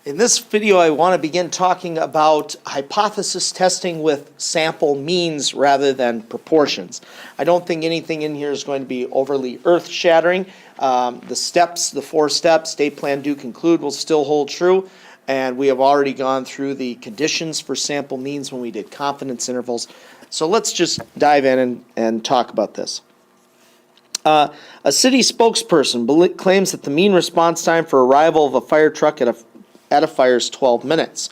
In this video, I want to begin talking about hypothesis testing with sample means rather than proportions. I don't think anything in here is going to be overly earth-shattering. The 4 steps, state, plan, do, conclude will still hold true, and we have already gone through the conditions for sample means when we did confidence intervals. So let's just dive in and talk about this. A city spokesperson claims that the mean response time for arrival of a fire truck at a fire is 12 minutes.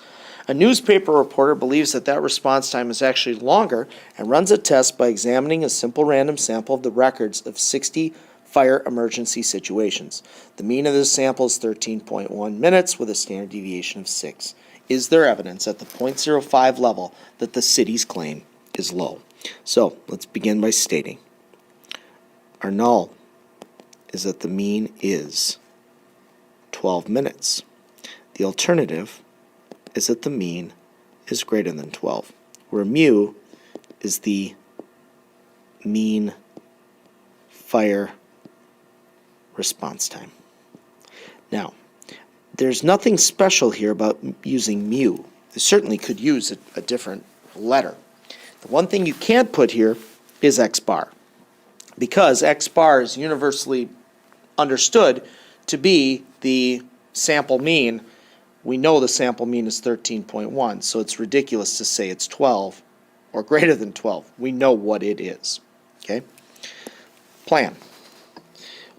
A newspaper reporter believes that response time is actually longer and runs a test by examining a simple random sample of the records of 60 fire emergency situations. The mean of this sample is 13.1 minutes with a standard deviation of 6. Is there evidence at the 0.05 level that the city's claim is low? So let's begin by stating our null is that the mean is 12 minutes. The alternative is that the mean is greater than 12, where mu is the mean fire response time. Now, there's nothing special here about using mu. You certainly could use a different letter. The one thing you can't put here is x bar, because x bar is universally understood to be the sample mean. We know the sample mean is 13.1, so it's ridiculous to say it's 12 or greater than 12. We know what it is. Okay? Plan.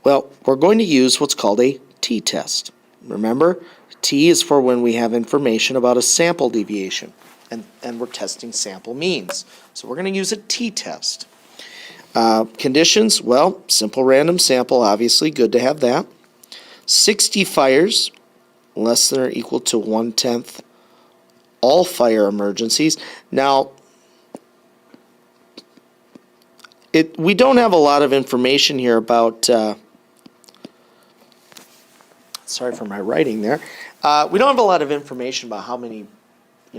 Well, we're going to use what's called a t-test. Remember, t is for when we have information about a sample deviation, and we're testing sample means. So we're going to use a t-test. Conditions, well, simple random sample, obviously, good to have that. 60 fires, less than or equal to 1/10 all fire emergencies. Now, we don't have a lot of information here about, sorry for my writing there. We don't have a lot of information about how many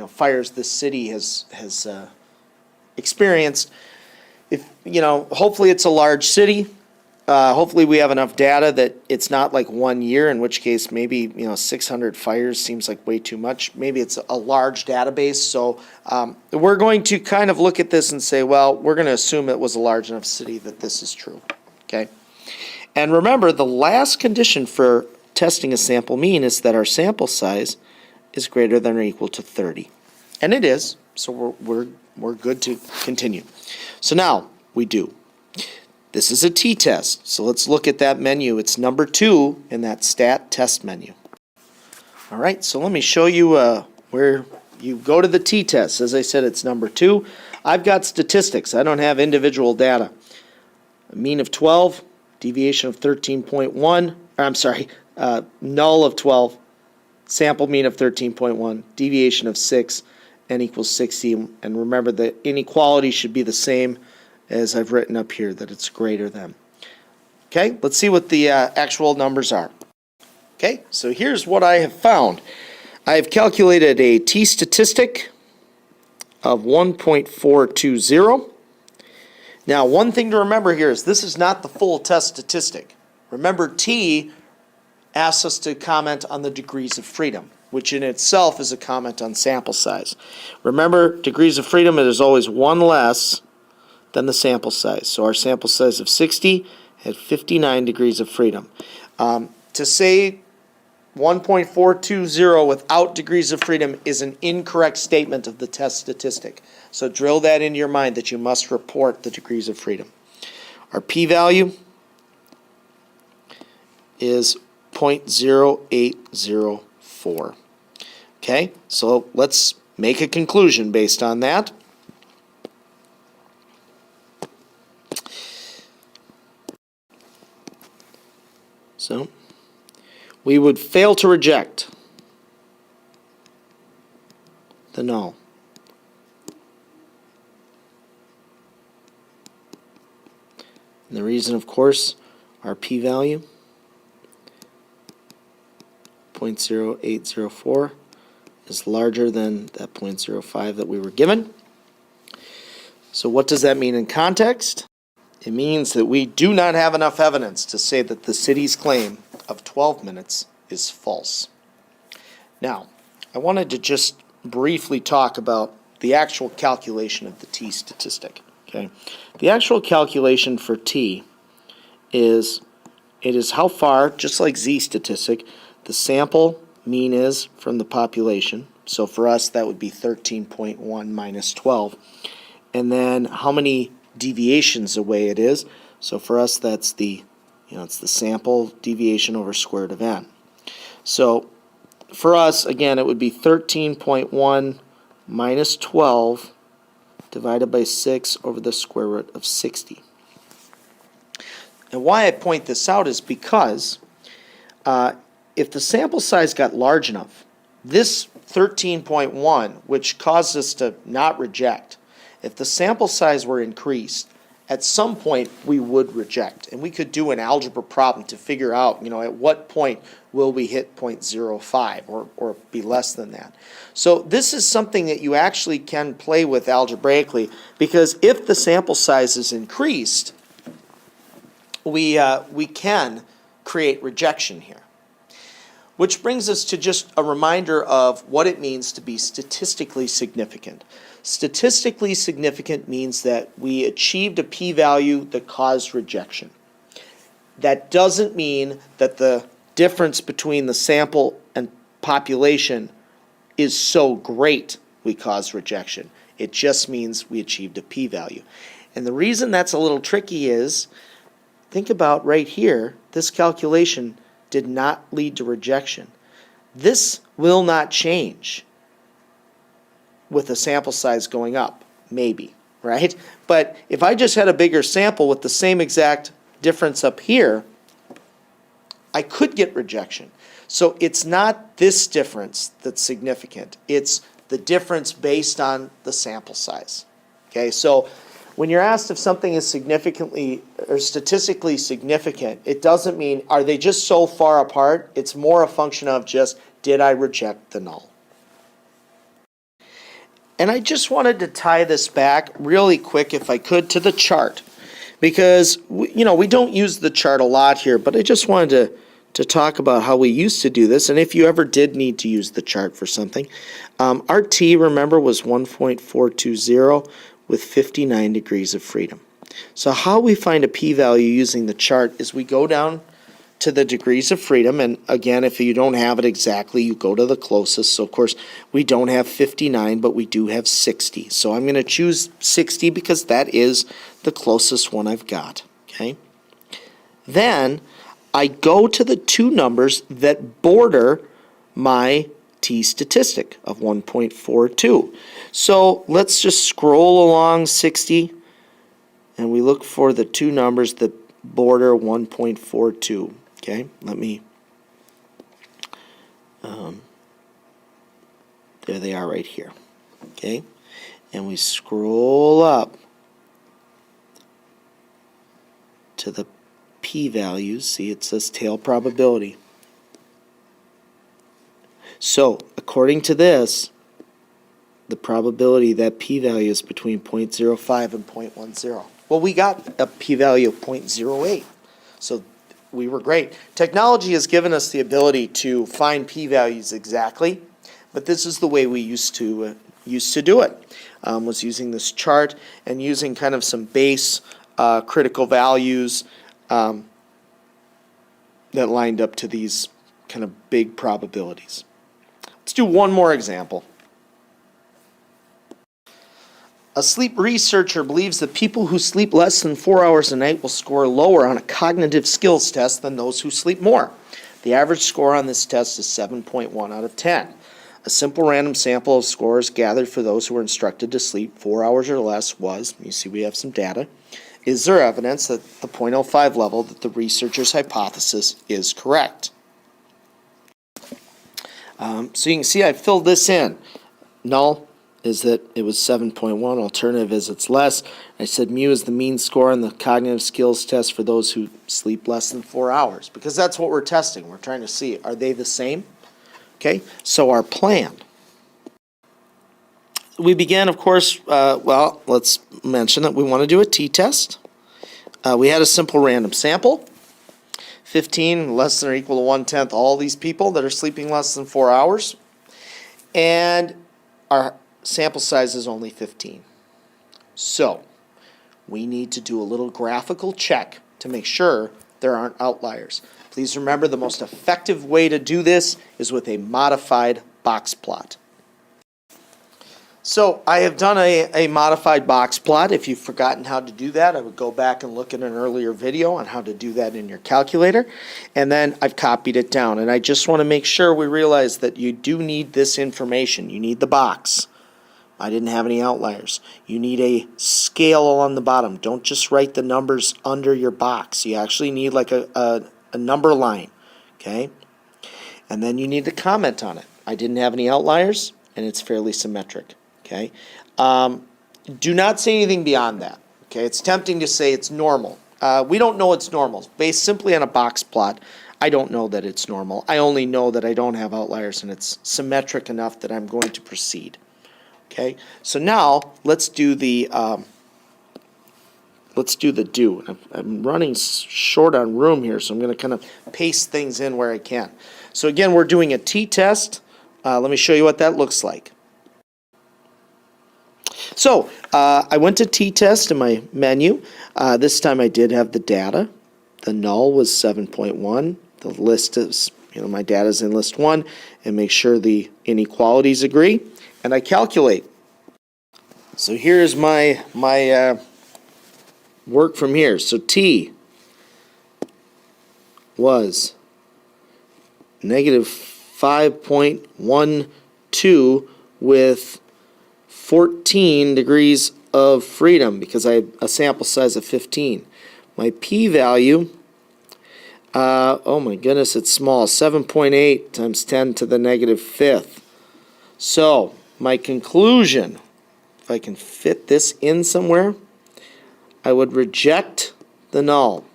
fires this city has experienced. If hopefully it's a large city. Hopefully we have enough data that it's not like 1 year, in which case maybe 600 fires seems like way too much. Maybe it's a large database. So we're going to kind of look at this and say, well, we're going to assume it was a large enough city that this is true. Okay. And remember, the last condition for testing a sample mean is that our sample size is greater than or equal to 30, and it is. So we're good to continue. So now we do. This is a t-test, so let's look at that menu. It's number 2 in that stat test menu. All right, so let me show you where you go to the t-test. As I said, it's number 2. I've got statistics. I don't have individual data. A mean of 12, deviation of 13.1, I'm sorry, null of 12, sample mean of 13.1, deviation of 6, n equals 60. And remember, the inequality should be the same as I've written up here, that it's greater than. Okay, let's see what the actual numbers are. Okay, so here's what I have found. I have calculated a t-statistic of 1.420. Now, one thing to remember here is this is not the full test statistic. Remember, t asks us to comment on the degrees of freedom, which in itself is a comment on sample size. Remember, degrees of freedom, it is always one less than the sample size. So our sample size of 60 had 59 degrees of freedom. To say 1.420 without degrees of freedom is an incorrect statement of the test statistic. So drill that into your mind that you must report the degrees of freedom. Our p-value is 0.0804. Okay, so let's make a conclusion based on that. So we would fail to reject the null. And the reason, of course, our p-value, 0.0804, is larger than that 0.05 that we were given. So what does that mean in context? It means that we do not have enough evidence to say that the city's claim of 12 minutes is false. Now, I wanted to just briefly talk about the actual calculation of the t statistic. Okay, the actual calculation for t is how far, just like z statistic, the sample mean is from the population. So for us, that would be 13.1 minus 12. And then how many deviations away it is. So for us, that's it's the sample deviation over square root of n. So for us, again, it would be 13.1 minus 12 divided by 6 over the square root of 60. And why I point this out is because if the sample size got large enough, this 13.1, which caused us to not reject, if the sample size were increased, at some point we would reject. And we could do an algebra problem to figure out, at what point will we hit 0.05 or be less than that. So this is something that you actually can play with algebraically, because if the sample size is increased, we can create rejection here. Which brings us to just a reminder of what it means to be statistically significant. Statistically significant means that we achieved a p-value that caused rejection. That doesn't mean that the difference between the sample and population is so great we cause rejection. It just means we achieved a p-value. And the reason that's a little tricky is, think about right here, this calculation did not lead to rejection. This will not change with the sample size going up, maybe, right? But if I just had a bigger sample with the same exact difference up here, I could get rejection. So it's not this difference that's significant. It's the difference based on the sample size. Okay, so when you're asked if something is significantly or statistically significant, it doesn't mean are they just so far apart. It's more a function of just did I reject the null. And I just wanted to tie this back really quick, if I could, to the chart, because we don't use the chart a lot here, but I just wanted to talk about how we used to do this, and if you ever did need to use the chart for something. Our t, remember, was 1.420 with 59 degrees of freedom. So how we find a p-value using the chart is we go down to the degrees of freedom, and again, if you don't have it exactly, you go to the closest. So of course, we don't have 59, but we do have 60. So I'm going to choose 60 because that is the closest one I've got. Okay. Then I go to the two numbers that border my t statistic of 1.42. So let's just scroll along 60, and we look for the two numbers that border 1.42. Okay, let me, there they are right here. Okay, and we scroll up to the p-values. See, it says tail probability. So, according to this, the probability that p-value is between 0.05 and 0.10. Well, we got a p-value of 0.08. So we were great. Technology has given us the ability to find p-values exactly, but this is the way we used to do it. Was using this chart and using kind of some base critical values that lined up to these kind of big probabilities. Let's do one more example. A sleep researcher believes that people who sleep less than 4 hours a night will score lower on a cognitive skills test than those who sleep more. The average score on this test is 7.1 out of 10. A simple random sample of scores gathered for those who were instructed to sleep 4 hours or less was, you see we have some data, is there evidence that the 0.05 level that the researcher's hypothesis is correct? So you can see I filled this in. Null is that it was 7.1. Alternative is it's less. I said mu is the mean score on the cognitive skills test for those who sleep less than 4 hours, because that's what we're testing. We're trying to see, are they the same? Okay, so our plan. We began, of course, well, let's mention that we want to do a t-test. We had a simple random sample. 15 less than or equal to 1/10 all these people that are sleeping less than 4 hours. and our sample size is only 15. So we need to do a little graphical check to make sure there aren't outliers. Please remember, the most effective way to do this is with a modified box plot. So I have done a modified box plot. If you've forgotten how to do that, I would go back and look at an earlier video on how to do that in your calculator. And then I've copied it down. And I just want to make sure we realize that you do need this information. You need the box. I didn't have any outliers. You need a scale along the bottom. Don't just write the numbers under your box. You actually need like a number line, okay? And then you need to comment on it. I didn't have any outliers, and it's fairly symmetric, okay? Do not say anything beyond that, okay? It's tempting to say it's normal. We don't know it's normal. Based simply on a box plot, I don't know that it's normal. I only know that I don't have outliers, and it's symmetric enough that I'm going to proceed. Okay, so now let's do the do. I'm running short on room here, so I'm going to kind of paste things in where I can. So again, we're doing a t-test. Let me show you what that looks like. So I went to t-test in my menu. This time I did have the data. The null was 7.1. The list is, my data is in list 1, and make sure the inequalities agree. And I calculate. So here's my work from here. So T was negative 5.12 with 14 degrees of freedom because I have a sample size of 15. My p-value, oh my goodness, it's small, 7.8 times 10 to the negative 5th. So my conclusion, if I can fit this in somewhere, I would reject the null.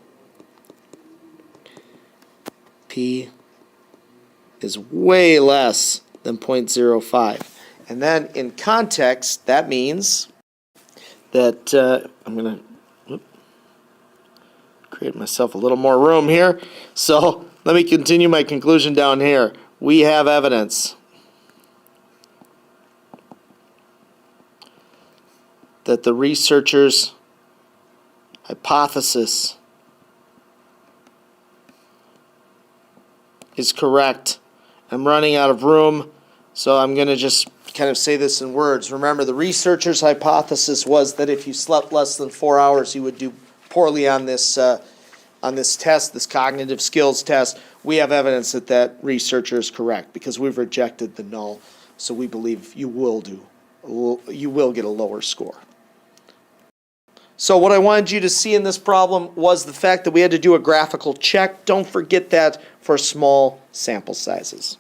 P is way less than 0.05. And then in context, that means that I'm going to create myself a little more room here. So let me continue my conclusion down here. We have evidence that the researchers' hypothesis is correct. I'm running out of room, so I'm going to just kind of say this in words. Remember, the researchers' hypothesis was that if you slept less than 4 hours, you would do poorly on this test, this cognitive skills test. We have evidence that that researcher is correct because we've rejected the null, so we believe you will get a lower score. So what I wanted you to see in this problem was the fact that we had to do a graphical check. Don't forget that for small sample sizes.